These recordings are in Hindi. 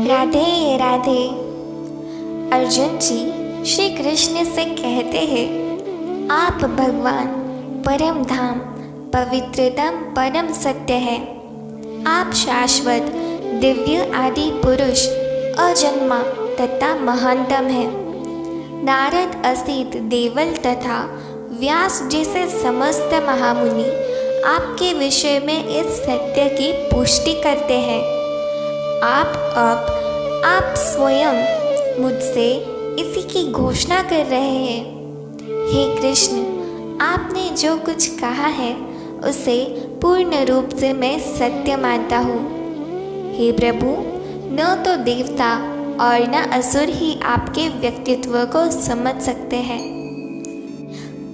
राधे राधे। अर्जुन जी श्री कृष्ण से कहते हैं, आप भगवान परम धाम पवित्रतम परम सत्य है। आप शाश्वत दिव्य आदि पुरुष अजन्मा तथा महानतम है। नारद असित देवल तथा व्यास जैसे समस्त महामुनि आपके विषय में इस सत्य की पुष्टि करते हैं। आप स्वयं मुझसे इसी की घोषणा कर रहे हैं। हे कृष्ण, आपने जो कुछ कहा है उसे पूर्ण रूप से मैं सत्य मानता हूँ। हे प्रभु, न तो देवता और न असुर ही आपके व्यक्तित्व को समझ सकते हैं।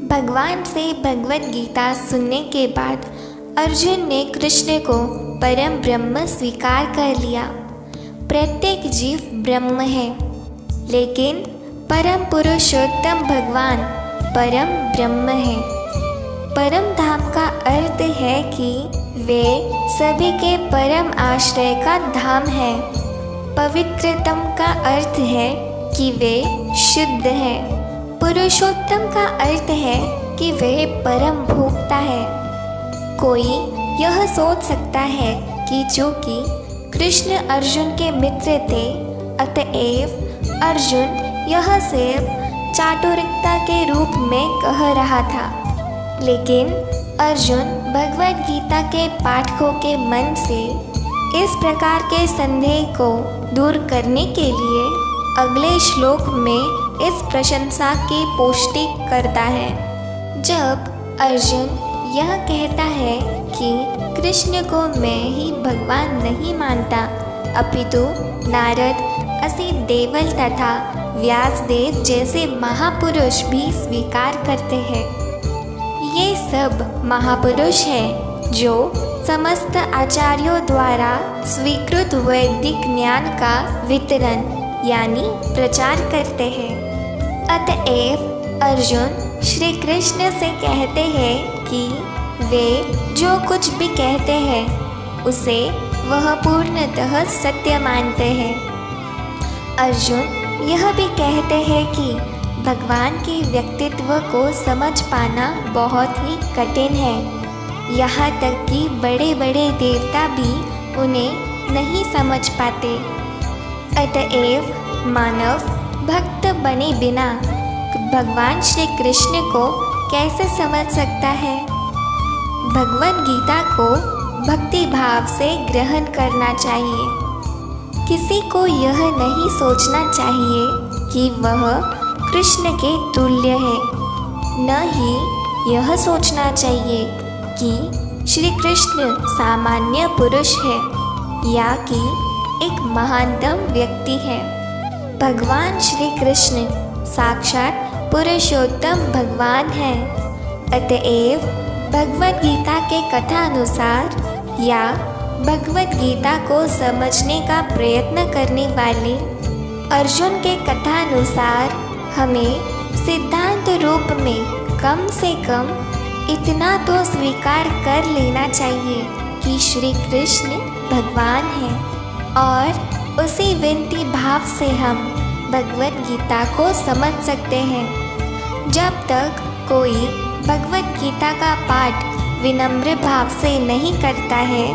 भगवान से भगवत गीता सुनने के बाद अर्जुन ने कृष्ण को परम ब्रह्म स्वीकार कर लिया। प्रत्येक जीव ब्रह्म है, लेकिन परम पुरुषोत्तम भगवान परम ब्रह्म है। परम धाम का अर्थ है कि वे सभी के परम आश्रय का धाम है। पवित्रतम का अर्थ है कि वे शुद्ध है। पुरुषोत्तम का अर्थ है कि वे परम भोक्ता है। कोई यह सोच सकता है कि जो कि कृष्ण अर्जुन के मित्र थे, अतएव अर्जुन यह सिर्फ चाटुरिकता के रूप में कह रहा था। लेकिन अर्जुन भगवद गीता के पाठकों के मन से इस प्रकार के संदेह को दूर करने के लिए अगले श्लोक में इस प्रशंसा की पुष्टि करता है। जब अर्जुन यह कहता है कि कृष्ण को मैं ही भगवान नहीं मानता, अपितु नारद, असित देवल तथा व्यासदेव जैसे महापुरुष भी स्वीकार करते हैं। ये सब महापुरुष हैं जो समस्त आचार्यों द्वारा स्वीकृत वैदिक ज्ञान का वितरण यानी प्रचार करते हैं। अतएव अर्जुन श्री कृष्ण से कहते हैं कि वे जो कुछ भी कहते हैं उसे वह पूर्णतः सत्य मानते हैं। अर्जुन यह भी कहते हैं कि भगवान के व्यक्तित्व को समझ पाना बहुत ही कठिन है। यहाँ तक कि बड़े बड़े देवता भी उन्हें नहीं समझ पाते। अतएव मानव भक्त बने बिना भगवान श्री कृष्ण को कैसे समझ सकता है। भगवद गीता को भक्ति भाव से ग्रहण करना चाहिए। किसी को यह नहीं सोचना चाहिए कि वह कृष्ण के तुल्य है। न ही यह सोचना चाहिए कि श्री कृष्ण सामान्य पुरुष है या कि एक महानतम व्यक्ति है। भगवान श्री कृष्ण साक्षात पुरुषोत्तम भगवान है। अतएव भगवद गीता के कथा अनुसार या भगवद गीता को समझने का प्रयत्न करने वाले अर्जुन के कथा अनुसार हमें सिद्धांत रूप में कम से कम इतना तो स्वीकार कर लेना चाहिए कि श्री कृष्ण भगवान हैं, और उसी विनती भाव से हम भगवद गीता को समझ सकते हैं। जब तक कोई भगवद गीता का पाठ विनम्र भाव से नहीं करता है,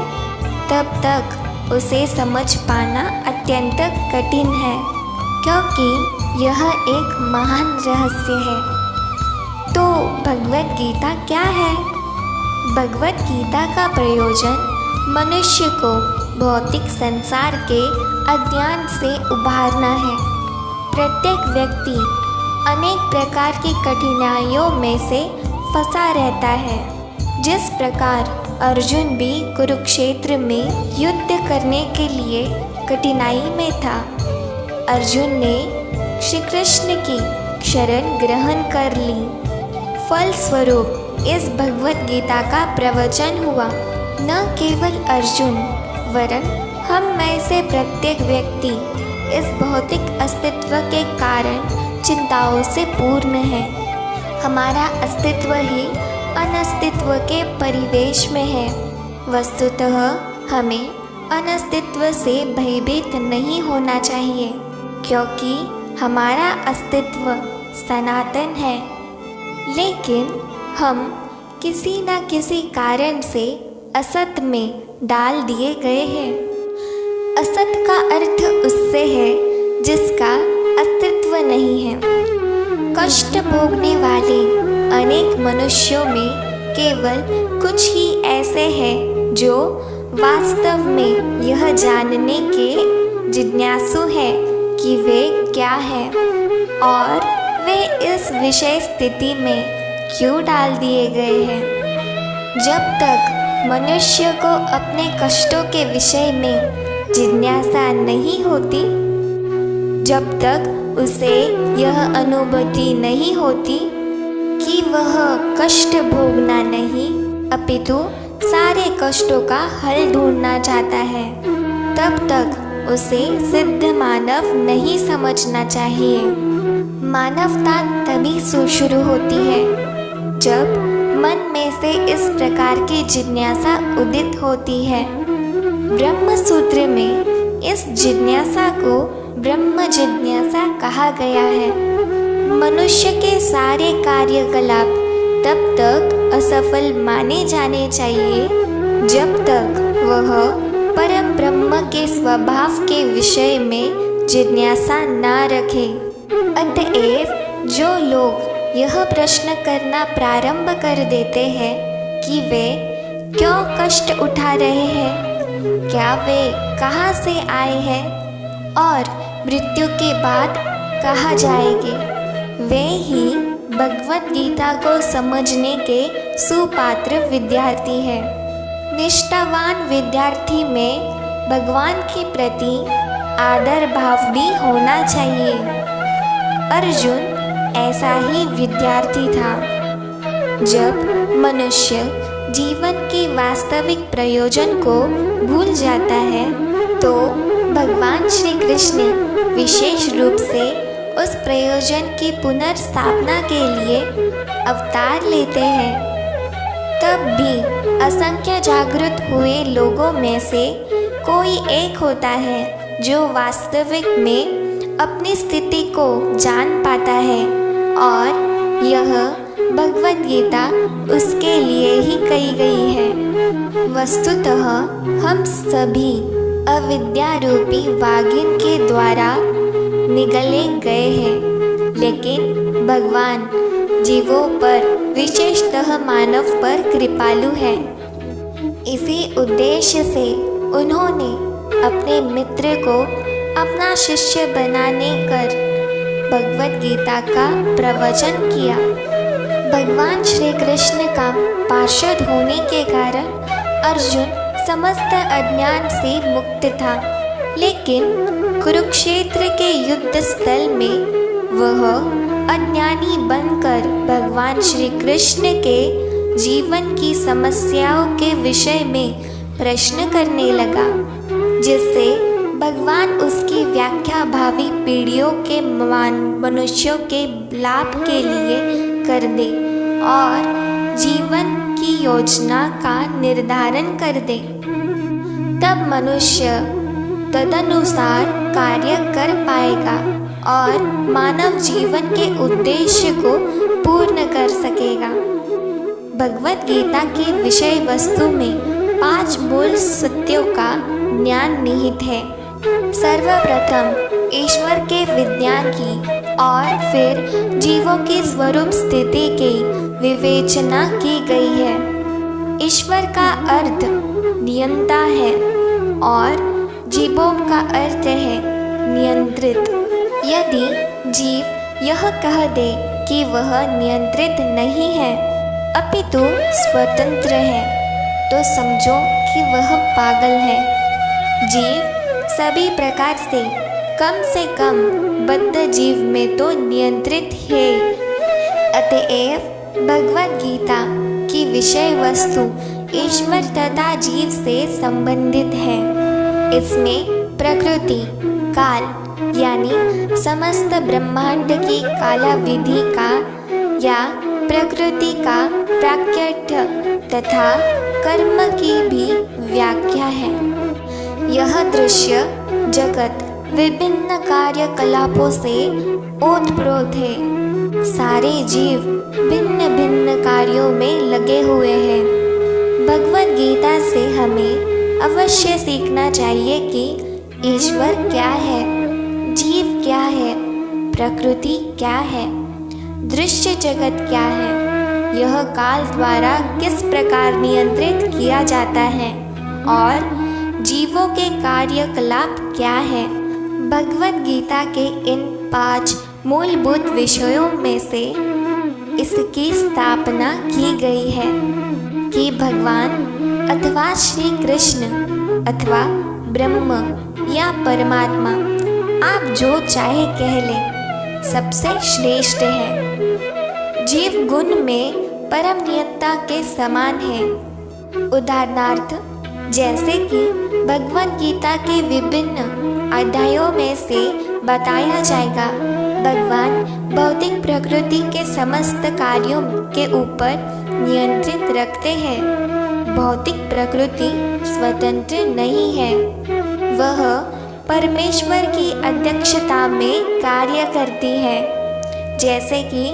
तब तक उसे समझ पाना अत्यंत कठिन है, क्योंकि यह एक महान रहस्य है। तो भगवद गीता क्या है? भगवद गीता का प्रयोजन मनुष्य को भौतिक संसार के अज्ञान से उबारना है। प्रत्येक व्यक्ति अनेक प्रकार की कठिनाइयों में से फंसा रहता है। जिस प्रकार अर्जुन भी कुरुक्षेत्र में युद्ध करने के लिए कठिनाई में था, अर्जुन ने श्री कृष्ण की शरण ग्रहण कर ली। फलस्वरूप इस भगवद गीता का प्रवचन हुआ। न केवल अर्जुन वरन हम में से प्रत्येक व्यक्ति इस भौतिक अस्तित्व के कारण चिंताओं से पूर्ण है। हमारा अस्तित्व ही अनस्तित्व के परिवेश में है। वस्तुतः हमें अनस्तित्व से भयभीत नहीं होना चाहिए, क्योंकि हमारा अस्तित्व सनातन है। लेकिन हम किसी न किसी कारण से असत में डाल दिए गए हैं। असत का अर्थ उससे है जिसका अस्तित्व नहीं है। कष्ट भोगने वाले अनेक मनुष्यों में केवल कुछ ही ऐसे हैं जो वास्तव में यह जानने के जिज्ञासु हैं कि वे क्या हैं और वे इस विशेष स्थिति में क्यों डाल दिए गए हैं। जब तक मनुष्य को अपने कष्टों के विषय में जिज्ञासा नहीं होती, जब तक उसे यह अनुभूति नहीं होती कि वह कष्ट भोगना नहीं अपितु सारे कष्टों का हल ढूंढना चाहता है, तब तक उसे सिद्ध मानव नहीं समझना चाहिए। मानवता तभी शुरू होती है जब मन में से इस प्रकार की जिज्ञासा उदित होती है। ब्रह्म सूत्र में इस जिज्ञासा को ब्रह्म जिज्ञासा कहा गया है। मनुष्य के सारे कार्यकलाप तब तक असफल माने जाने चाहिए जब तक वह परम ब्रह्म के स्वभाव के विषय में जिज्ञासा न रखे। अतएव जो लोग यह प्रश्न करना प्रारंभ कर देते हैं कि वे क्यों कष्ट उठा रहे हैं, क्या वे कहाँ से आए हैं और मृत्यु के बाद कहाँ जाएंगे, वे ही भगवत गीता को समझने के सुपात्र विद्यार्थी हैं। निष्ठावान विद्यार्थी में भगवान के प्रति आदर भाव भी होना चाहिए। अर्जुन ऐसा ही विद्यार्थी था। जब मनुष्य जीवन के वास्तविक प्रयोजन को भूल जाता है तो भगवान श्री कृष्ण विशेष रूप से उस प्रयोजन की पुनर्स्थापना के लिए अवतार लेते हैं। तब भी असंख्य जागृत हुए लोगों में से कोई एक होता है जो वास्तविक में अपनी स्थिति को जान पाता है और यह भगवद गीता उसके लिए ही कही गई है। वस्तुतः हम सभी अविद्या रूपी वागिन के द्वारा निगले गए हैं, लेकिन भगवान जीवों पर विशेषतः मानव पर कृपालु है। इसी उद्देश्य से उन्होंने अपने मित्र को अपना शिष्य बनाने कर भगवद गीता का प्रवचन किया। भगवान श्री कृष्ण का पार्षद होने के कारण अर्जुन समस्त अज्ञान से मुक्त था, लेकिन कुरुक्षेत्र के युद्ध स्थल में वह अज्ञानी बनकर भगवान श्री कृष्ण के जीवन की समस्याओं के विषय में प्रश्न करने लगा, जिससे भगवान उसकी व्याख्या भावी पीढ़ियों के मनुष्यों के लाभ के लिए कर दे और जीवन की योजना का निर्धारण कर दे। तब मनुष्य तदनुसार कार्य कर पाएगा और मानव जीवन के उद्देश्य को पूर्ण कर सकेगा। भगवद गीता के विषय वस्तु में 5 मूल सत्यों का ज्ञान निहित है। सर्वप्रथम ईश्वर के विज्ञान की और फिर जीवों की स्वरूप स्थिति की विवेचना की गई है। ईश्वर का अर्थ नियंता है और जीवों का अर्थ है नियंत्रित। यदि जीव यह कह दे कि वह नियंत्रित नहीं है अपितु स्वतंत्र है, तो समझो कि वह पागल है। जीव सभी प्रकार से कम बद्ध जीव में तो नियंत्रित है। अतएव भगवद गीता की विषय वस्तु ईश्वर तथा जीव से संबंधित है। इसमें प्रकृति काल यानी समस्त ब्रह्मांड की कालाविधि का या प्रकृति का प्राकट्य तथा कर्म की भी व्याख्या है। यह दृश्य जगत विभिन्न कार्यकलापों से ओतप्रोत है। सारे जीव भिन्न भिन्न कार्यों में लगे हुए हैं। भगवद गीता से हमें अवश्य सीखना चाहिए कि ईश्वर क्या है, जीव क्या है, प्रकृति क्या है, दृश्य जगत क्या है, यह काल द्वारा किस प्रकार नियंत्रित किया जाता है और जीवों के कार्यकलाप क्या है। भगवद गीता के इन 5 मूलभूत विषयों में से इसकी स्थापना की गई है कि भगवान अथवा श्री कृष्ण अथवा ब्रह्म या परमात्मा, आप जो चाहे कह लें, सबसे श्रेष्ठ है। जीव गुण में परम नियंता के समान है। उदाहरणार्थ, जैसे कि भगवद गीता के विभिन्न अध्यायों में से बताया जाएगा, भगवान भौतिक प्रकृति के समस्त कार्यों के ऊपर नियंत्रित रखते हैं। भौतिक प्रकृति स्वतंत्र नहीं है, वह परमेश्वर की अध्यक्षता में कार्य करती है। जैसे कि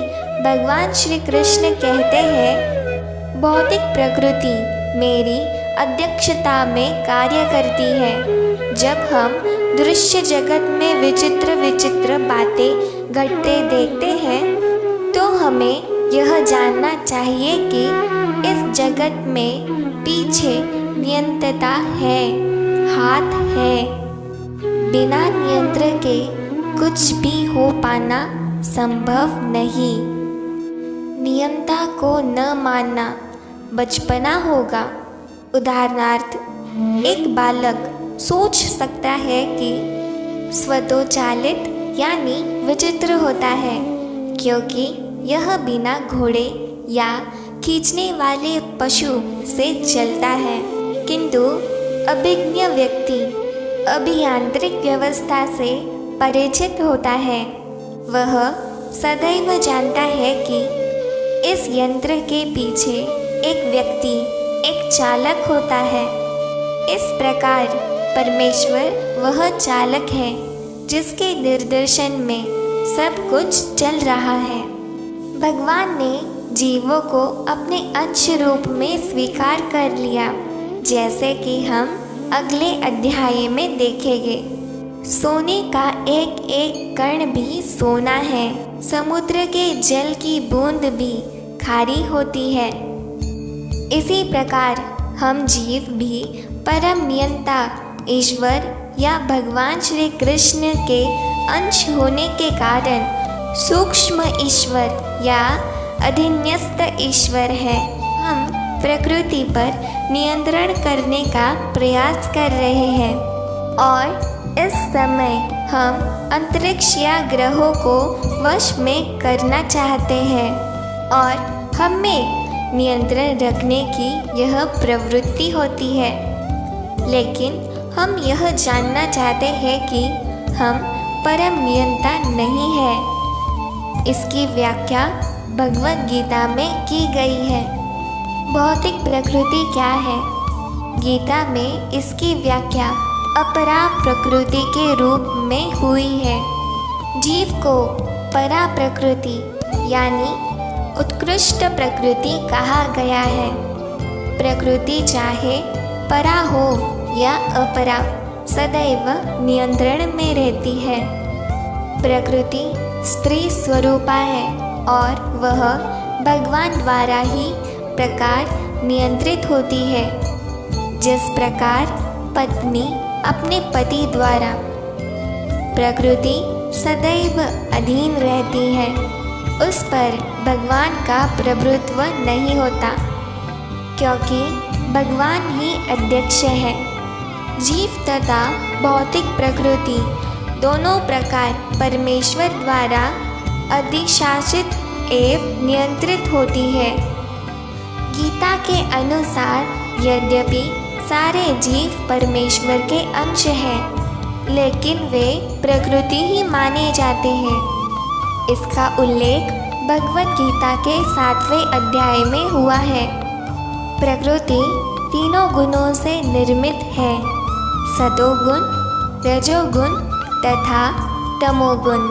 भगवान श्री कृष्ण कहते हैं, भौतिक प्रकृति मेरी अध्यक्षता में कार्य करती है। जब हम दृश्य जगत में विचित्र विचित्र बातें घटते देखते हैं तो हमें यह जानना चाहिए कि इस जगत में पीछे नियंत्रता है, हाथ है। बिना नियंत्रण के कुछ भी हो पाना संभव नहीं। नियंता को न मानना बचपना होगा। उदाहरणार्थ, एक बालक सोच सकता है कि स्वतोचालित यानी विचित्र होता है, क्योंकि यह बिना घोड़े या खींचने वाले पशु से चलता है। किंतु अभिज्ञ व्यक्ति अभियांत्रिक व्यवस्था से परिचित होता है। वह सदैव जानता है कि इस यंत्र के पीछे एक व्यक्ति, एक चालक होता है। इस प्रकार परमेश्वर वह चालक है जिसके निर्देशन में सब कुछ चल रहा है। भगवान ने जीवों को अपने अंश रूप में स्वीकार कर लिया, जैसे कि हम अगले अध्याय में देखेंगे। सोने का एक एक कण भी सोना है, समुद्र के जल की बूंद भी खारी होती है। इसी प्रकार हम जीव भी परम नियंता ईश्वर या भगवान श्री कृष्ण के अंश होने के कारण सूक्ष्म ईश्वर या अधीनस्थ ईश्वर है। हम प्रकृति पर नियंत्रण करने का प्रयास कर रहे हैं और इस समय हम अंतरिक्ष या ग्रहों को वश में करना चाहते हैं और हमें नियंत्रण रखने की यह प्रवृत्ति होती है। लेकिन हम यह जानना चाहते हैं कि हम परम नियंता नहीं है। इसकी व्याख्या भगवद गीता में की गई है। भौतिक प्रकृति क्या है? गीता में इसकी व्याख्या अपरा प्रकृति के रूप में हुई है। जीव को परा प्रकृति यानी उत्कृष्ट प्रकृति कहा गया है। प्रकृति चाहे परा हो या अपरा, सदैव नियंत्रण में रहती है। प्रकृति स्त्री स्वरूपा है और वह भगवान द्वारा ही प्रकार नियंत्रित होती है। जिस प्रकार पत्नी अपने पति द्वारा, प्रकृति सदैव अधीन रहती है, उस पर भगवान का प्रभुत्व नहीं होता, क्योंकि भगवान ही अध्यक्ष है। जीव तथा भौतिक प्रकृति दोनों प्रकार परमेश्वर द्वारा अधिशासित एवं नियंत्रित होती है। गीता के अनुसार यद्यपि सारे जीव परमेश्वर के अंश हैं, लेकिन वे प्रकृति ही माने जाते हैं। इसका उल्लेख भगवद गीता के 7वें अध्याय में हुआ है। प्रकृति तीनों गुणों से निर्मित है, सतोगुण, रजोगुण तथा तमोगुण।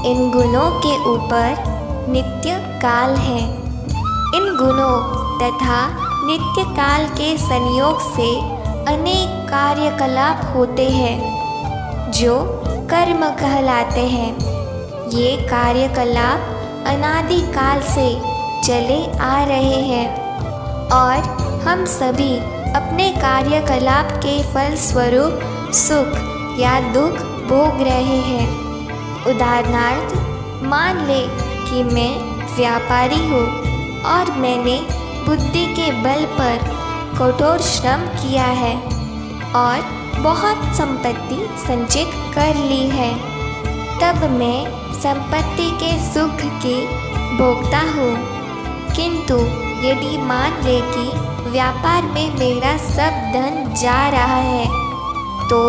इन गुणों के ऊपर नित्य काल है। इन गुणों तथा नित्य काल के संयोग से अनेक कार्यकलाप होते हैं जो कर्म कहलाते हैं। ये कार्यकलाप अनादि काल से चले आ रहे हैं और हम सभी अपने कार्यकलाप के फल स्वरूप सुख या दुख भोग रहे हैं। उदाहरणार्थ मान ले कि मैं व्यापारी हूँ और मैंने बुद्धि के बल पर कठोर श्रम किया है और बहुत संपत्ति संचित कर ली है। तब मैं संपत्ति के सुख की भोगता हूँ। किंतु यदि मान ले कि व्यापार में मेरा सब धन जा रहा है तो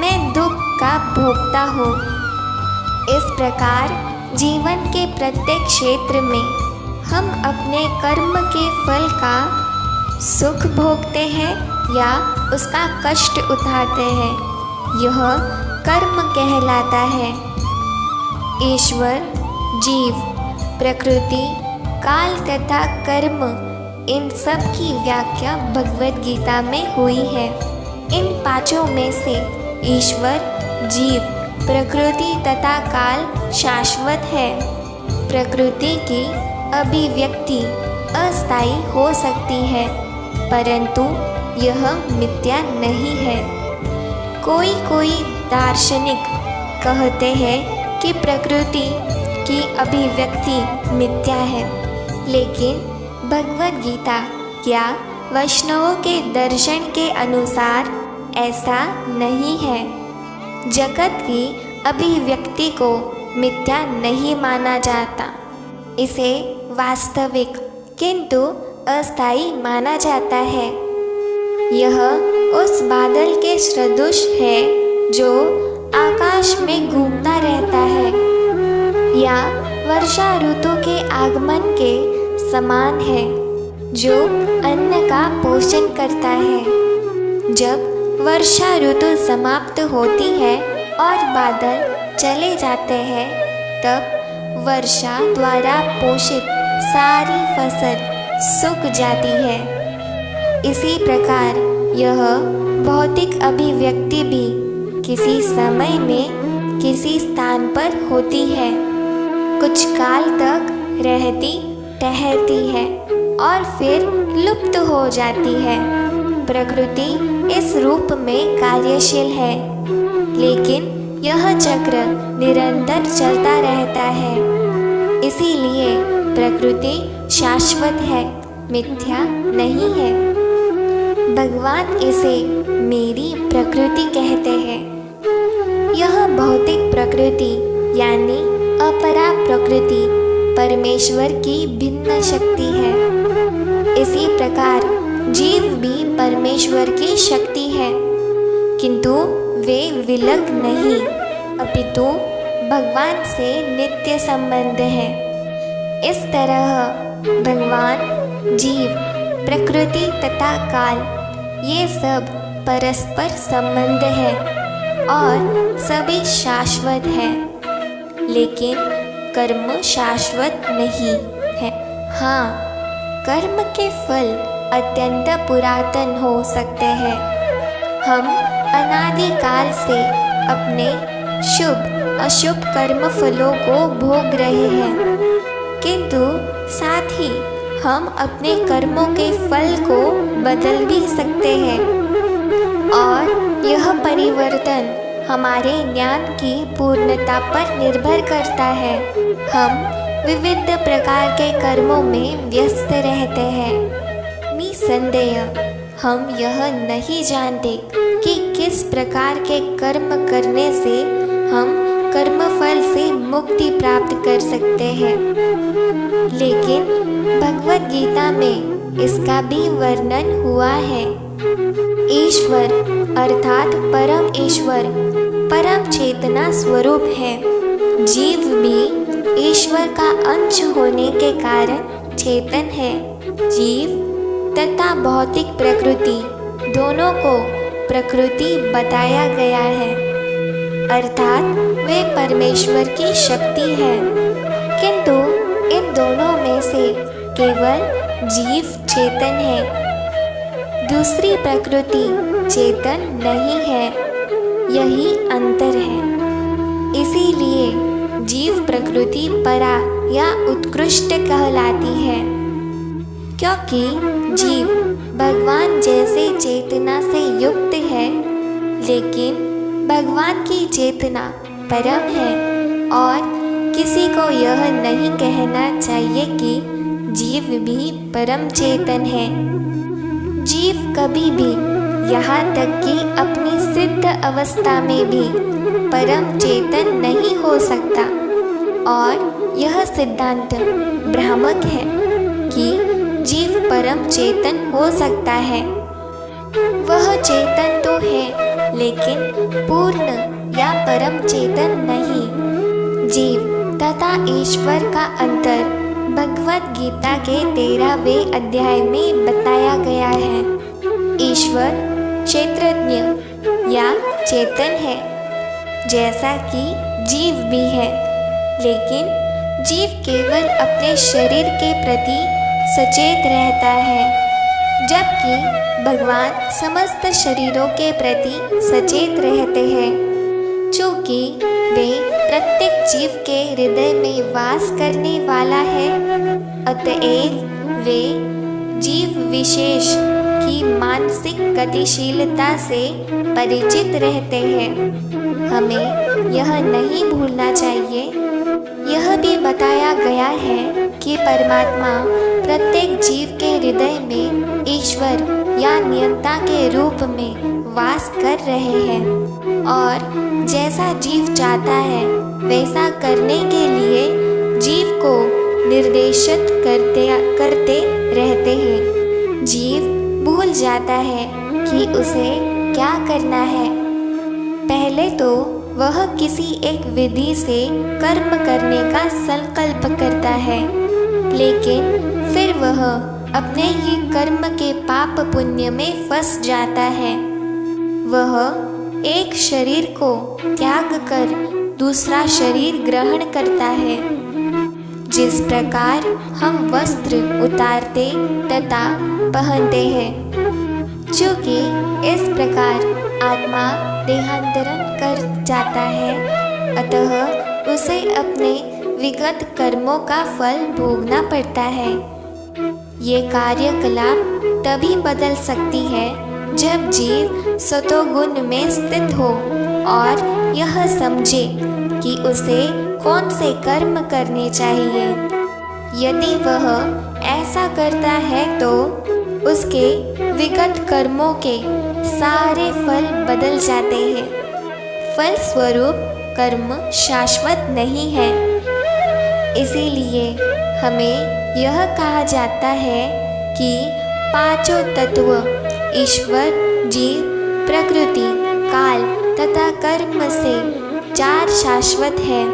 मैं दुख का भोगता हूँ। इस प्रकार जीवन के प्रत्येक क्षेत्र में हम अपने कर्म के फल का सुख भोगते हैं या उसका कष्ट उठाते हैं। यह कर्म कहलाता है। ईश्वर, जीव, प्रकृति, काल तथा कर्म, इन सब की व्याख्या भगवद गीता में हुई है। इन पांचों में से ईश्वर, जीव, प्रकृति तथा काल शाश्वत है। प्रकृति की अभिव्यक्ति अस्थायी हो सकती है परंतु यह मिथ्या नहीं है। कोई दार्शनिक कहते हैं कि प्रकृति की अभिव्यक्ति मिथ्या है, लेकिन भगवद गीता या वैष्णवों के दर्शन के अनुसार ऐसा नहीं है। जगत की अभिव्यक्ति को मिथ्या नहीं माना जाता। इसे वास्तविक किंतु अस्थायी माना जाता है। यह उस बादल के सदृश है जो आकाश में घूमता रहता है या वर्षा ऋतु के आगमन के समान है जो अन्न का पोषण करता है। जब वर्षा ऋतु समाप्त होती है और बादल चले जाते हैं तब वर्षा द्वारा पोषित सारी फसल सूख जाती है। इसी प्रकार यह भौतिक अभिव्यक्ति भी किसी समय में किसी स्थान पर होती है, कुछ काल तक रहती ठहरती है और फिर लुप्त हो जाती है। प्रकृति इस रूप में कार्यशील है, लेकिन यह चक्र निरंतर चलता रहता है। इसीलिए प्रकृति शाश्वत है, मिथ्या नहीं है। भगवान इसे मेरी प्रकृति कहते हैं। यह भौतिक प्रकृति यानी अपरा प्रकृति परमेश्वर की भिन्न शक्ति है। इसी प्रकार जीव भी परमेश्वर की शक्ति है, किंतु वे विलग नहीं अपितु भगवान से नित्य संबंध है। इस तरह भगवान, जीव, प्रकृति तथा काल ये सब परस्पर संबंध है और सभी शाश्वत है, लेकिन कर्म शाश्वत नहीं है। हाँ, कर्म के फल अत्यंत पुरातन हो सकते हैं। हम अनादि काल से अपने शुभ अशुभ कर्म फलों को भोग रहे हैं, किंतु साथ ही हम अपने कर्मों के फल को बदल भी सकते हैं और यह परिवर्तन हमारे ज्ञान की पूर्णता पर निर्भर करता है। हम विविध प्रकार के कर्मों में व्यस्त रहते हैं। निसंदेह हम यह नहीं जानते कि किस प्रकार के कर्म करने से हम कर्मफल से मुक्ति प्राप्त कर सकते हैं, लेकिन भगवद गीता में इसका भी वर्णन हुआ है। ईश्वर अर्थात परम ईश्वर परम चेतना स्वरूप है। जीव भी ईश्वर का अंश होने के कारण चेतन है। जीव तथा भौतिक प्रकृति दोनों को प्रकृति बताया गया है, अर्थात वे परमेश्वर की शक्ति है। किंतु इन दोनों में से केवल जीव चेतन है, दूसरी प्रकृति चेतन नहीं है। यही अंतर है। इसीलिए जीव प्रकृति परा या उत्कृष्ट कहलाती है, क्योंकि जीव भगवान जैसे चेतना से युक्त है, लेकिन भगवान की चेतना परम है। और किसी को यह नहीं कहना चाहिए कि जीव भी परम चेतन है। जीव कभी भी, यहाँ तक कि अपनी सिद्ध अवस्था में भी परम चेतन नहीं हो सकता। और यह सिद्धांत भ्रामक है कि जीव परम चेतन हो सकता है। वह चेतन तो है, लेकिन पूर्ण या परम चेतन नहीं। जीव तथा ईश्वर का अंतर भगवद गीता के 13वें अध्याय में बताया गया है। ईश्वर क्षेत्रज्ञ या चेतन है, जैसा कि जीव भी है, लेकिन जीव केवल अपने शरीर के प्रति सचेत रहता है, जबकि भगवान समस्त शरीरों के प्रति सचेत रहते हैं। चूँकि वे प्रत्येक जीव के हृदय में वास करने वाला है, अतएव वे जीव विशेष की मानसिक गतिशीलता से परिचित रहते हैं। हमें यह नहीं भूलना चाहिए। यह भी बताया गया है कि परमात्मा प्रत्येक जीव के हृदय में ईश्वर या नियंता के रूप में वास कर रहे हैं, और जैसा जीव चाहता है वैसा करने के लिए जीव को निर्देशित करते रहते हैं। जीव भूल जाता है कि उसे क्या करना है। पहले तो वह किसी एक विधि से कर्म करने का संकल्प करता है, लेकिन फिर वह अपने ही कर्म के पाप पुण्य में फंस जाता है। वह एक शरीर को त्याग कर दूसरा शरीर ग्रहण करता है। जिस प्रकार हम वस्त्र उतारते तथा पहनते हैं, चूँकि इस प्रकार आत्मा देहांतरण कर जाता है, अतः उसे अपने विगत कर्मों का फल भोगना पड़ता है। ये कार्यकलाप तभी बदल सकती है जब जीव सतोगुण में स्थित हो और यह समझे कि उसे कौन से कर्म करने चाहिए। यदि वह ऐसा करता है तो उसके विगत कर्मों के सारे फल बदल जाते हैं। फल स्वरूप कर्म शाश्वत नहीं है। इसीलिए हमें यह कहा जाता है कि पांचों तत्व ईश्वर, जीव, प्रकृति, काल तथा कर्म से चार शाश्वत है।